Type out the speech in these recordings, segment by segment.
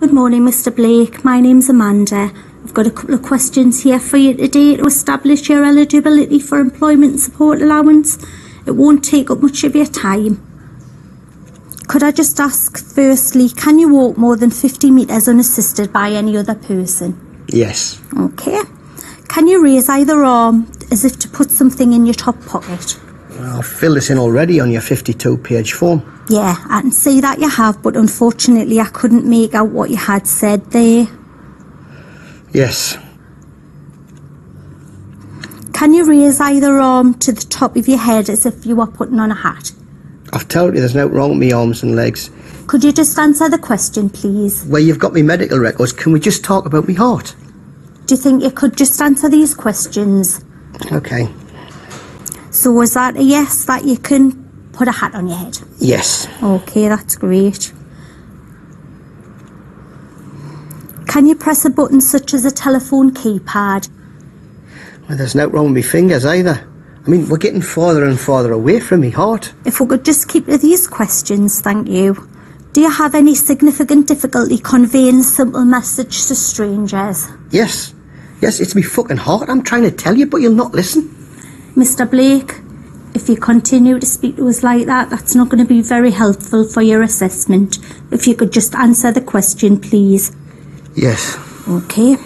Good morning, Mr. Blake. My name's Amanda. I've got a couple of questions here for you today to establish your eligibility for employment support allowance. It won't take up much of your time. Could I just ask firstly, can you walk more than 50 metres unassisted by any other person? Yes. Okay. Can you raise either arm as if to put something in your top pocket? I'll fill this in already on your 52-page form. Yeah, I can see that you have, but unfortunately I couldn't make out what you had said there. Yes. Can you raise either arm to the top of your head as if you were putting on a hat? I've told you there's no wrong with me arms and legs. Could you just answer the question, please? Where you've got me medical records, can we just talk about me heart? Do you think you could just answer these questions? Okay. So is that a yes, that you can put a hat on your head? Yes. Okay, that's great. Can you press a button such as a telephone keypad? Well, there's no wrong with me fingers either. I mean, we're getting farther and farther away from me heart. If we could just keep to these questions, thank you. Do you have any significant difficulty conveying a simple message to strangers? Yes. Yes, it's me fucking heart. I'm trying to tell you, but you'll not listen. Mr. Blake, if you continue to speak to us like that, that's not going to be very helpful for your assessment. If you could just answer the question, please. Yes. Okay.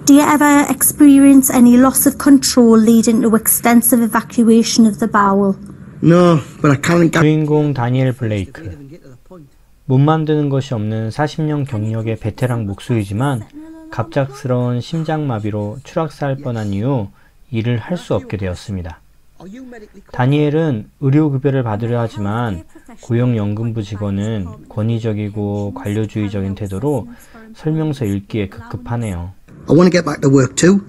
Do you ever experience any loss of control leading to extensive evacuation of the bowel? No, but I can't get... 주인공 다니엘 블레이크. 못 만드는 것이 없는 40년 경력의 베테랑 목수이지만 갑작스러운 심장마비로 추락사할 뻔한 이후 일을 할 수 없게 되었습니다. 다니엘은 의료급여를 받으려 하지만 고용연금부 직원은 권위적이고 관료주의적인 태도로 설명서 읽기에 급급하네요. I want to get back to work too.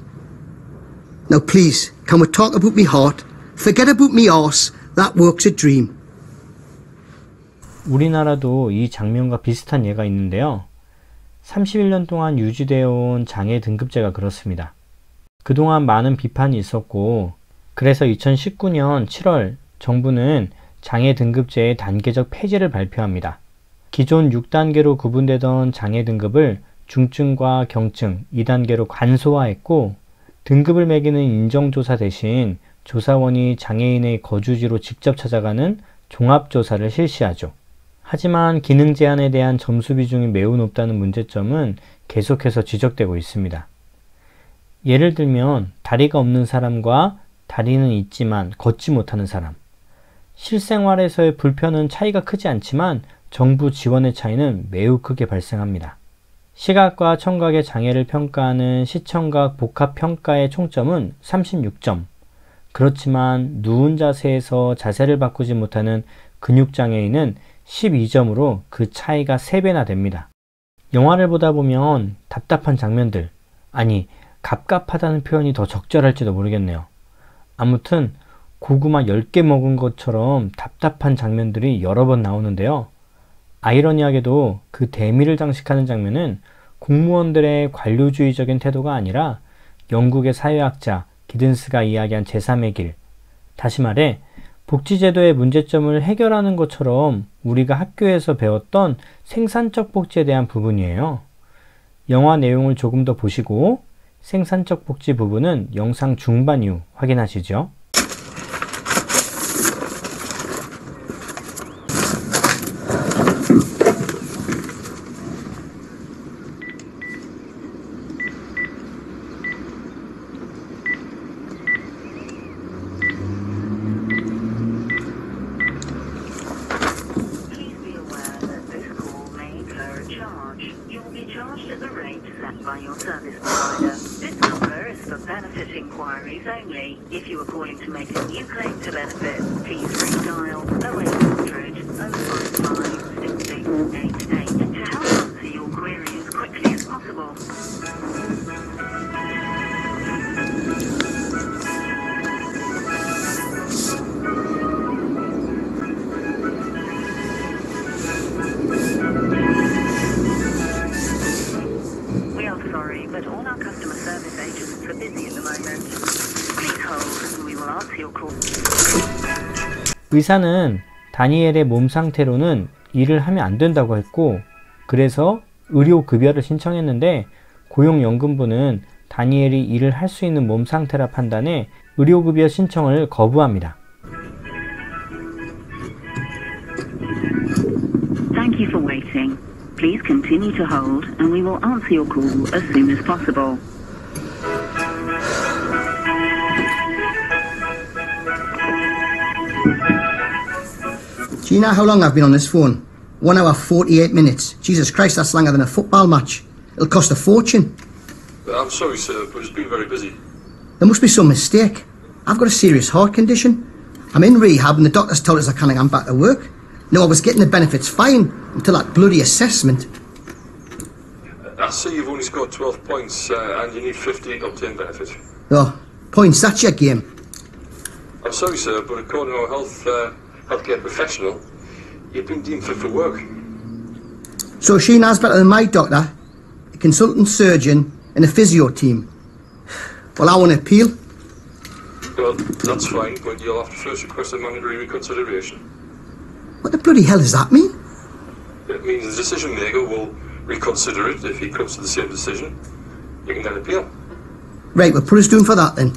Now please, can we talk about me heart? Forget about me arse. That work's a dream. 우리나라도 이 장면과 비슷한 예가 있는데요. 31년 동안 유지되어 온 장애 등급제가 그렇습니다. 그동안 많은 비판이 있었고 그래서 2019년 7월 정부는 장애 등급제의 단계적 폐지를 발표합니다. 기존 6단계로 구분되던 장애 등급을 중증과 경증 2단계로 간소화했고 등급을 매기는 인정조사 대신 조사원이 장애인의 거주지로 직접 찾아가는 종합조사를 실시하죠. 하지만 기능 제한에 대한 점수 비중이 매우 높다는 문제점은 계속해서 지적되고 있습니다. 예를 들면 다리가 없는 사람과 다리는 있지만 걷지 못하는 사람. 실생활에서의 불편은 차이가 크지 않지만 정부 지원의 차이는 매우 크게 발생합니다. 시각과 청각의 장애를 평가하는 시청각 복합평가의 총점은 36점. 그렇지만 누운 자세에서 자세를 바꾸지 못하는 근육장애인은 12점으로 그 차이가 3배나 됩니다. 영화를 보다 보면 답답한 장면들, 아니 갑갑하다는 표현이 더 적절할지도 모르겠네요. 아무튼 고구마 10개 먹은 것처럼 답답한 장면들이 여러 번 나오는데요. 아이러니하게도 그 대미를 장식하는 장면은 공무원들의 관료주의적인 태도가 아니라 영국의 사회학자 기든스가 이야기한 제3의 길, 다시 말해 복지제도의 문제점을 해결하는 것처럼 우리가 학교에서 배웠던 생산적 복지에 대한 부분이에요. 영화 내용을 조금 더 보시고 생산적 복지 부분은 영상 중반 이후 확인하시죠. By your service provider. This number is for benefit inquiries only. If you are calling to make a new claim to benefit, please redial 0800 055 6688 to help answer your query as quickly as possible. But all our customer service agents are busy at the moment. Please hold and we will answer your call. 의사는 다니엘의 몸 상태로는 일을 하면 안 된다고 했고, 그래서 의료급여를 신청했는데 고용연금부는 다니엘이 일을 할 수 있는 몸 상태라 판단해 의료급여 신청을 거부합니다. Thank you for waiting. Please continue to hold and we will answer your call as soon as possible. Do you know how long I've been on this phone? 1 hour 48 minutes. Jesus Christ, that's longer than a football match. It'll cost a fortune. I'm sorry, sir, but it's been very busy. There must be some mistake. I've got a serious heart condition. I'm in rehab and the doctors told us I can't come back to work. No, I was getting the benefits fine until that bloody assessment. I see you've only scored 12 points and you need 15 to obtain benefit. Oh, points, that's your game. I'm sorry, sir, but according to our healthcare professional, you've been deemed fit for work. So she knows better than my doctor, a consultant surgeon and a physio team. Well, I want to appeal. Well, that's fine, but you'll have to first request a mandatory reconsideration. What the bloody hell does that mean? It means the decision maker will reconsider it if he comes to the same decision. You can then appeal. Right, well, put us down for that then.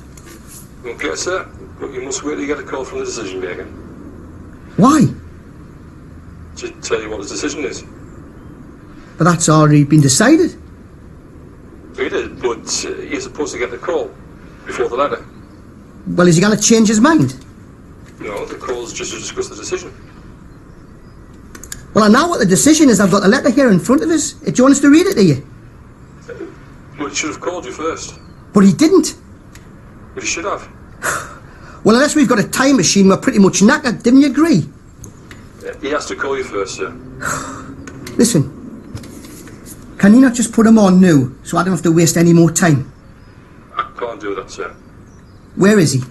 Okay, sir, but you must wait till you get a call from the decision maker Why? to tell you what the decision is. But that's already been decided. He did, but you're supposed to get the call before the letter. Well, is he going to change his mind? No, the call's just to discuss the decision. Well, I know what the decision is. I've got the letter here in front of us. Do you want us to read it to you? Well, he should have called you first. But he didn't. But he should have. Well, unless we've got a time machine, we're pretty much knackered. Didn't you agree? He has to call you first, sir. Listen, can you not just put him on now so I don't have to waste any more time? I can't do that, sir. Where is he?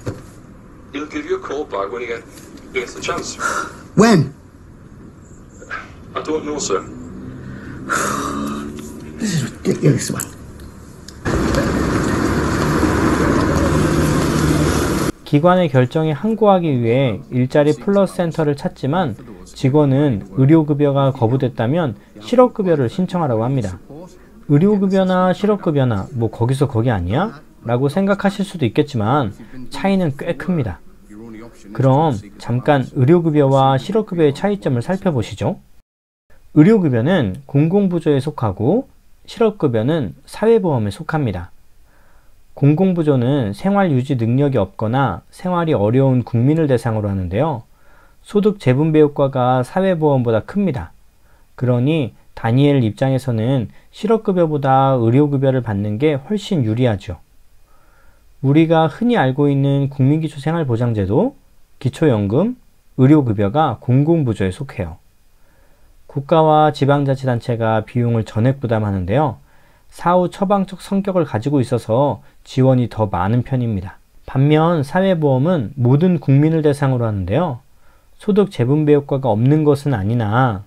He'll give you a call back when he gets the chance. When? I don't know, sir. This is ridiculous, man. 기관의 결정에 항고하기 위해 일자리 플러스 센터를 찾지만 직원은 의료급여가 거부됐다면 실업급여를 신청하라고 합니다. 의료급여나 실업급여나 뭐 거기서 거기 아니야? 라고 생각하실 수도 있겠지만 차이는 꽤 큽니다. 그럼 잠깐 의료급여와 실업급여의 차이점을 살펴보시죠. 의료급여는 공공부조에 속하고 실업급여는 사회보험에 속합니다. 공공부조는 생활유지 능력이 없거나 생활이 어려운 국민을 대상으로 하는데요. 소득 재분배 효과가 사회보험보다 큽니다. 그러니 다니엘 입장에서는 실업급여보다 의료급여를 받는 게 훨씬 유리하죠. 우리가 흔히 알고 있는 국민기초생활보장제도, 기초연금, 의료급여가 공공부조에 속해요. 국가와 지방자치단체가 비용을 전액 부담하는데요. 사후 처방적 성격을 가지고 있어서 지원이 더 많은 편입니다. 반면 사회보험은 모든 국민을 대상으로 하는데요. 소득 재분배 효과가 없는 것은 아니나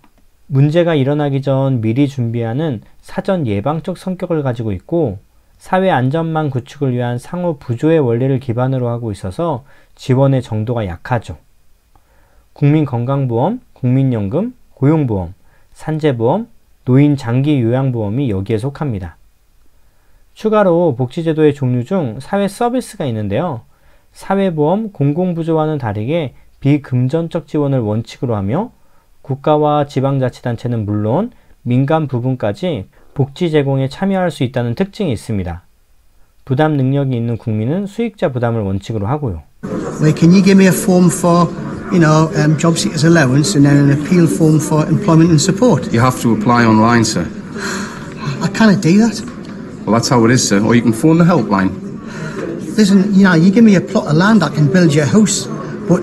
문제가 일어나기 전 미리 준비하는 사전 예방적 성격을 가지고 있고 사회 안전망 구축을 위한 상호 부조의 원리를 기반으로 하고 있어서 지원의 정도가 약하죠. 국민건강보험, 국민연금, 고용보험, 산재보험, 노인 장기 요양보험이 여기에 속합니다. 추가로 복지제도의 종류 중 사회 서비스가 있는데요. 사회보험, 공공부조와는 다르게 비금전적 지원을 원칙으로 하며 국가와 지방자치단체는 물론 민간 부분까지 복지 제공에 참여할 수 있다는 특징이 있습니다. 부담 능력이 있는 국민은 수익자 부담을 원칙으로 하고요. Well, can you give me a form for, job seekers allowance and then an appeal form for employment and support? You have to apply online, sir. I cannot do that. Well, that's how it is, sir. Or you can phone the helpline. Listen, you give me a plot of land, I can build you a house, but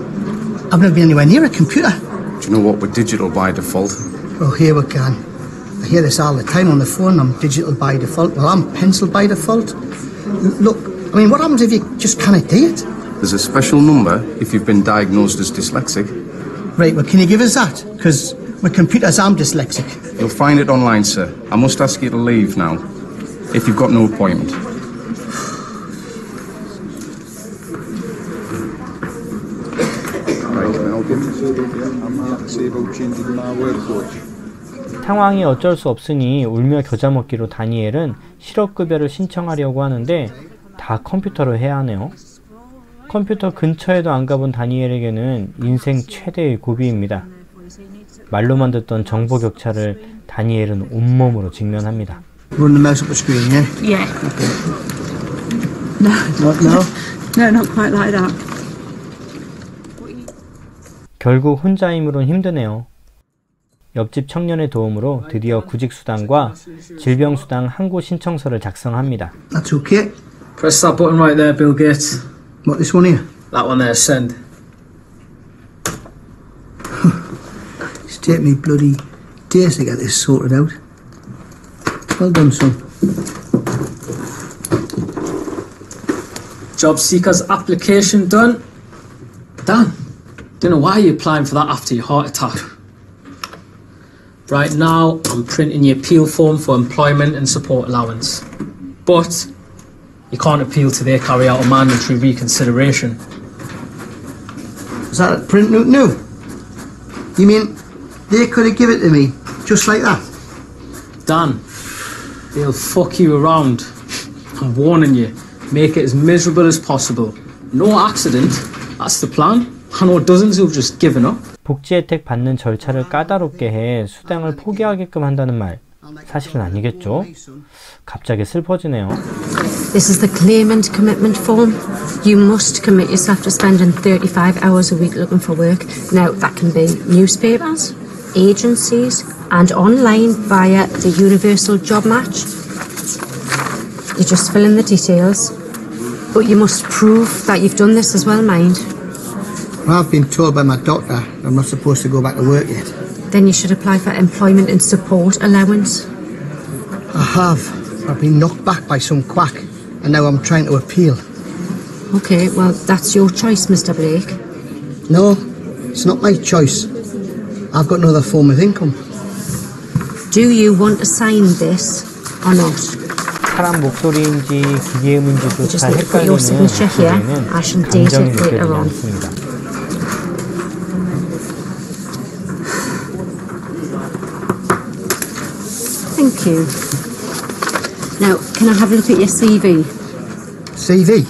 I've never been anywhere near a computer. Do you know what? We're digital by default. Oh, here we can. I hear this all the time on the phone. I'm digital by default. Well, I'm pencil by default. Look, what happens if you just cannot do it? There's a special number if you've been diagnosed as dyslexic. Right, well, can you give us that? Because with computers, I'm dyslexic. You'll find it online, sir. I must ask you to leave now, if you've got no appointment. Right, can I help you? 상황이 어쩔 수 없으니 울며 겨자 먹기로 다니엘은 실업급여를 신청하려고 하는데 다 컴퓨터로 해야 하네요. 컴퓨터 근처에도 안 가본 다니엘에게는 인생 최대의 고비입니다. 말로만 듣던 정보 격차를 다니엘은 온몸으로 직면합니다. Run the mouse up the screen, yeah? Yeah. Okay. No. What now? No, not quite like that. 결국 혼자 힘으론 힘드네요. 옆집 청년의 도움으로 드디어 구직수당과 질병수당 항고 신청서를 작성합니다. That's okay. Press that button right there, Bill Gates. What, this one here? That one there, send. It's taken me bloody days to get this sorted out. Well done, son. Job seekers application done. Dan, don't know why you're applying for that after your heart attack. Right now, I'm printing your appeal form for employment and support allowance. But you can't appeal till they carry out a mandatory reconsideration. Is that a print note new? You mean they could have given it to me just like that? Dan, they'll fuck you around. I'm warning you. Make it as miserable as possible. No accident. That's the plan. I know dozens who've just given up. 복지 혜택 받는 절차를 까다롭게 해 수당을 포기하게끔 한다는 말 사실은 아니겠죠? 갑자기 슬퍼지네요. This is the claimant commitment form. You must commit yourself to spending 35 hours a week looking for work. Now that can be newspapers, agencies and online via the Universal Job Match. You just fill in the details, but you must prove that you've done this as well, mind. Well, I've been told by my doctor I'm not supposed to go back to work yet. Then you should apply for employment and support allowance. I have. I've been knocked back by some quack, and now I'm trying to appeal. Okay, well, that's your choice, Mr. Blake. No, it's not my choice. I've got no other form of income. Do you want to sign this or not? 사람 목소리인지 기계음인지조차 Just need to put your 헷갈리는 signature here. 목소리에는 I shall date 감정이 it later 느껴지지 on. 않습니다. Thank you. Now, can I have a look at your CV? CV?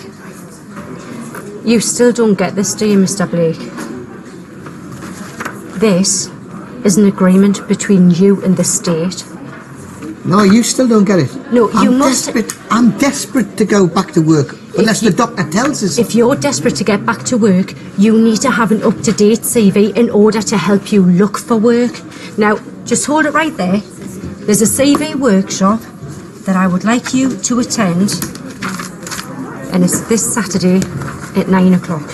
You still don't get this, do you, Mr. Blake? This is an agreement between you and the state. No, you still don't get it. No, you must... I'm desperate to go back to work, unless the doctor tells us. If you're desperate to get back to work, you need to have an up-to-date CV in order to help you look for work. Now, just hold it right there. There's a CV workshop that I would like you to attend, and it's this Saturday at 9 o'clock.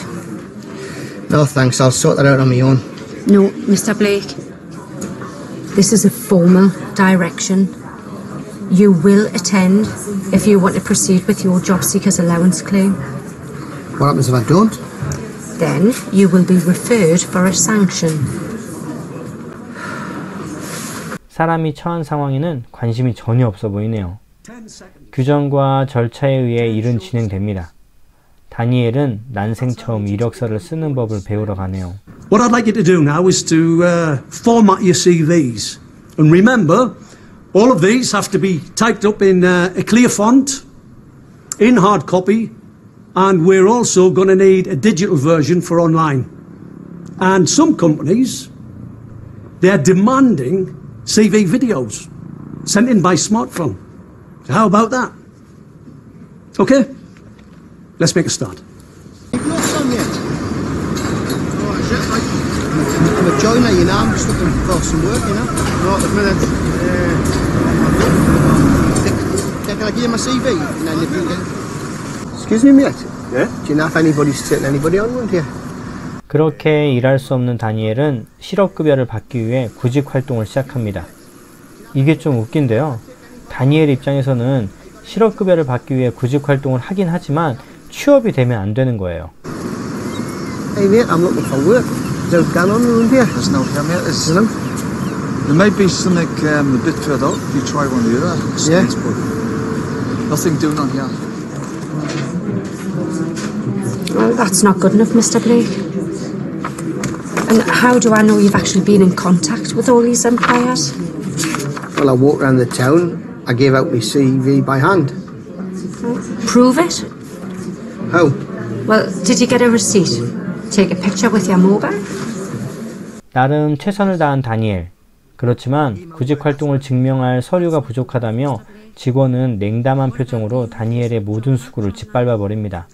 No, thanks. I'll sort that out on my own. No, Mr. Blake. This is a formal direction. You will attend if you want to proceed with your job seekers allowance claim. What happens if I don't? Then you will be referred for a sanction. 사람이 처한 상황에는 관심이 전혀 없어 보이네요. 규정과 절차에 의해 일은 진행됩니다. 다니엘은 난생 처음 이력서를 쓰는 법을 배우러 가네요. What I'd like you to do now is to format your CVs. And remember, all of these have to be typed up in a clear font, in hard copy, and we're also going to need a digital version for online. And some companies, they're demanding CV videos sent in by smartphone. So how about that? Okay, let's make a start. I'm a joiner, you know. I'm just looking for some work, you know. Right, a minute. Can I give you my CV? And then if you can... Excuse me, mate. Yeah? Do you know if anybody's taking anybody on around here? 그렇게 일할 수 없는 다니엘은 실업급여를 받기 위해 구직 활동을 시작합니다. 이게 좀 웃긴데요. 다니엘 입장에서는 실업급여를 받기 위해 구직 활동을 하긴 하지만 취업이 되면 안 되는 거예요. Hey mate, I'm looking for work. Is there going on around here? There's no here, mate. There might be something a bit further up if you try one of the other states, but nothing doing on here. Well, that's not good enough, Mr. Blake. And how do I know you've actually been in contact with all these employers? Well, I walked around the town. I gave out my CV by hand. Prove it. How? Well, did you get a receipt? Take a picture with your mobile? 나름 최선을 다한 다니엘. 그렇지만 구직 활동을 증명할 서류가 부족하다며 직원은 냉담한 표정으로 다니엘의 모든 수고를 짓밟아 버립니다.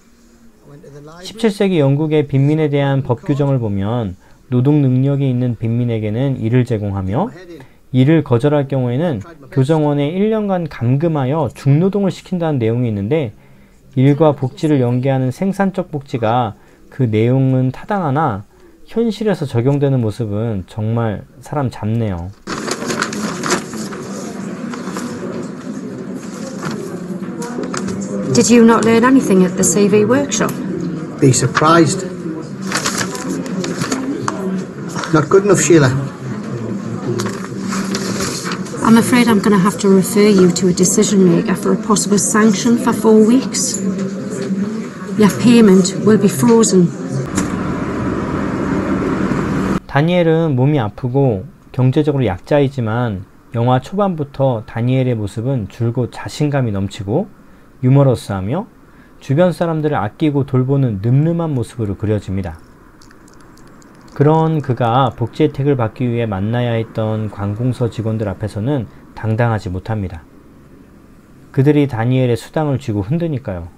17세기 영국의 빈민에 대한 법 규정을 보면 노동 능력이 있는 빈민에게는 일을 제공하며 일을 거절할 경우에는 교정원에 1년간 감금하여 중노동을 시킨다는 내용이 있는데 일과 복지를 연계하는 생산적 복지가 그 내용은 타당하나 현실에서 적용되는 모습은 정말 사람 잡네요. Did you not learn anything at the CV workshop? Be surprised. Not good enough, Sheila. I'm afraid I'm going to have to refer you to a decision maker for a possible sanction for 4 weeks. Your payment will be frozen. 다니엘은 몸이 아프고 경제적으로 약자이지만 영화 초반부터 다니엘의 모습은 줄곧 자신감이 넘치고 유머러스하며 주변 사람들을 아끼고 돌보는 늠름한 모습으로 그려집니다. 그런 그가 복지 혜택을 받기 위해 만나야 했던 관공서 직원들 앞에서는 당당하지 못합니다. 그들이 다니엘의 수당을 쥐고 흔드니까요.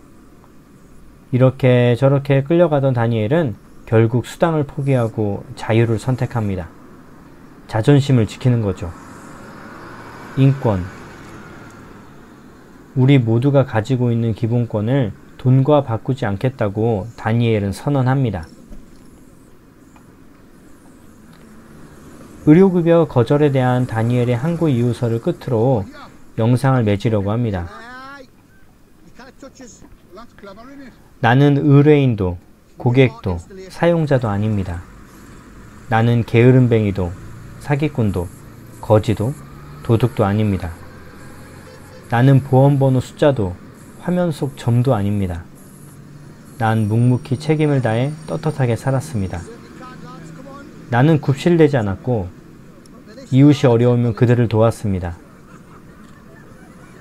이렇게 저렇게 끌려가던 다니엘은 결국 수당을 포기하고 자유를 선택합니다. 자존심을 지키는 거죠. 인권. 우리 모두가 가지고 있는 기본권을 돈과 바꾸지 않겠다고 다니엘은 선언합니다. 의료급여 거절에 대한 다니엘의 항고 이유서를 끝으로 영상을 맺으려고 합니다. 나는 의뢰인도 고객도 사용자도 아닙니다. 나는 게으름뱅이도 사기꾼도 거지도 도둑도 아닙니다. 나는 보험번호 숫자도 화면 속 점도 아닙니다. 난 묵묵히 책임을 다해 떳떳하게 살았습니다. 나는 굽실대지 않았고 이웃이 어려우면 그들을 도왔습니다.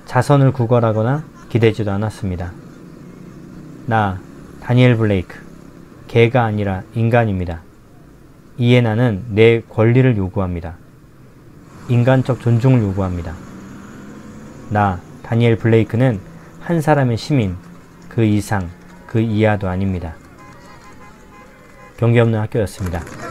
자선을 구걸하거나 기대지도 않았습니다. 나 다니엘 블레이크, 개가 아니라 인간입니다. 이에 나는 내 권리를 요구합니다. 인간적 존중을 요구합니다. 나 다니엘 블레이크는 한 사람의 시민, 그 이상, 그 이하도 아닙니다. 경계 없는 학교였습니다.